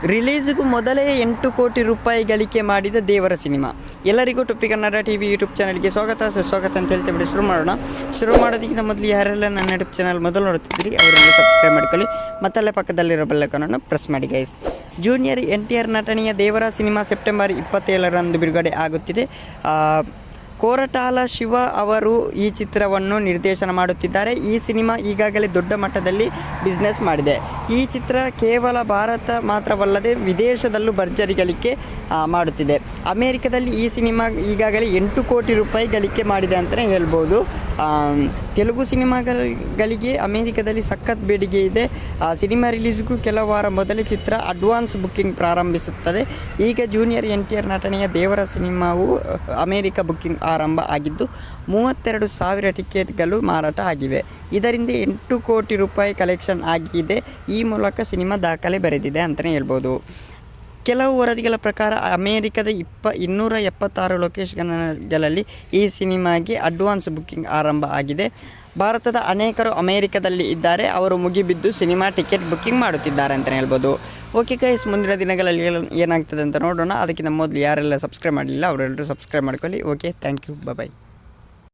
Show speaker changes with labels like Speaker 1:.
Speaker 1: ರಿಲೀಸ್ಗೂ ಮೊದಲೇ 8 ಕೋಟಿ ರೂಪಾಯಿ ಗಳಿಕೆ ಮಾಡಿದ ದೇವರ ಸಿನಿಮಾ. ಎಲ್ಲರಿಗೂ ಟುಪ್ಪಿ ಕನ್ನಡ ಟಿವಿ ಯೂಟ್ಯೂಬ್ ಚಾನಲ್ಗೆ ಸುಸ್ವಾಗತ ಅಂತ ಹೇಳ್ತೇವೆ. ಶುರು ಮಾಡೋಣ. ಶುರು ಮಾಡೋದಕ್ಕಿಂತ ಮೊದಲು ಯಾರೆಲ್ಲ ನನ್ನ ಯೂಟ್ಯೂಬ್ ಚಾನಲ್ ಮೊದಲು ನೋಡ್ತಿದ್ರಿ ಅವರೆಲ್ಲ ಸಬ್ಸ್ಕ್ರೈಬ್ ಮಾಡ್ಕೊಳ್ಳಿ, ಮತ್ತಲ್ಲೇ ಪಕ್ಕದಲ್ಲಿರೋ ಬೆಲ್ಲೈಕನನ್ನು ಪ್ರೆಸ್ ಮಾಡಿ ಗೈಸ್. ಜೂನಿಯರ್ NTR ನಟನೆಯ ದೇವರ ಸಿನಿಮಾ ಸೆಪ್ಟೆಂಬರ್ 27ರಂದು ಬಿಡುಗಡೆ ಆಗುತ್ತಿದೆ. ಕೊರಟಾಲ ಶಿವ ಅವರು ಈ ಚಿತ್ರವನ್ನು ನಿರ್ದೇಶನ ಮಾಡುತ್ತಿದ್ದಾರೆ. ಈ ಸಿನಿಮಾ ಈಗಾಗಲೇ ದೊಡ್ಡ ಮಟ್ಟದಲ್ಲಿ ಬಿಸ್ನೆಸ್ ಮಾಡಿದೆ. ಈ ಚಿತ್ರ ಕೇವಲ ಭಾರತ ಮಾತ್ರವಲ್ಲದೆ ವಿದೇಶದಲ್ಲೂ ಭರ್ಜರಿ ಗಳಿಕೆ ಮಾಡುತ್ತಿದೆ. ಅಮೇರಿಕದಲ್ಲಿ ಈ ಸಿನಿಮಾ ಈಗಾಗಲೇ 8 ಕೋಟಿ ರೂಪಾಯಿ ಗಳಿಕೆ ಮಾಡಿದೆ ಅಂತಲೇ ಹೇಳ್ಬೋದು. ತೆಲುಗು ಸಿನಿಮಾಗಳಿಗೆ ಅಮೇರಿಕದಲ್ಲಿ ಸಖತ್ ಬೇಡಿಕೆ ಇದೆ. ಸಿನಿಮಾ ರಿಲೀಸ್ಗೂ ಕೆಲವು ವಾರ ಮೊದಲೇ ಚಿತ್ರ ಅಡ್ವಾನ್ಸ್ ಬುಕ್ಕಿಂಗ್ ಪ್ರಾರಂಭಿಸುತ್ತದೆ. ಈಗ ಜೂನಿಯರ್ NTR ನಟನೆಯ ದೇವರ ಸಿನಿಮಾವು ಅಮೇರಿಕ ಬುಕ್ಕಿಂಗ್ ಆರಂಭ ಆಗಿದ್ದು 32,000 ಟಿಕೆಟ್ಗಳು ಮಾರಾಟ ಆಗಿವೆ. ಇದರಿಂದ 8 ಕೋಟಿ ರೂಪಾಯಿ ಕಲೆಕ್ಷನ್ ಆಗಿದೆ. ಈ ಮೂಲಕ ಸಿನಿಮಾ ದಾಖಲೆ ಬರೆದಿದೆ ಅಂತಲೇ ಹೇಳ್ಬೋದು. ಕೆಲವು ವರದಿಗಳ ಪ್ರಕಾರ ಅಮೇರಿಕದ 276 ಲೊಕೇಶನ್ಗಳಲ್ಲಿ ಈ ಸಿನಿಮಾಗೆ ಅಡ್ವಾನ್ಸ್ ಬುಕ್ಕಿಂಗ್ ಆರಂಭ ಆಗಿದೆ. ಭಾರತದ ಅನೇಕರು ಅಮೇರಿಕದಲ್ಲಿ ಇದ್ದಾರೆ. ಅವರು ಮುಗಿಬಿದ್ದು ಸಿನಿಮಾ ಟಿಕೆಟ್ ಬುಕ್ಕಿಂಗ್ ಮಾಡುತ್ತಿದ್ದಾರೆ ಅಂತಲೇ ಹೇಳ್ಬೋದು. ಓಕೆ ಗೈಸ್, ಮುಂದಿನ ದಿನಗಳಲ್ಲಿ ಏನಾಗ್ತದೆ ಅಂತ ನೋಡೋಣ. ಅದಕ್ಕಿಂತ ಮೊದಲು ಯಾರೆಲ್ಲ ಸಬ್ಸ್ಕ್ರೈಬ್ ಮಾಡಲಿಲ್ಲ ಅವರೆಲ್ಲರೂ ಸಬ್ಸ್ಕ್ರೈಬ್ ಮಾಡ್ಕೊಳ್ಳಿ. Okay, thank you, bye.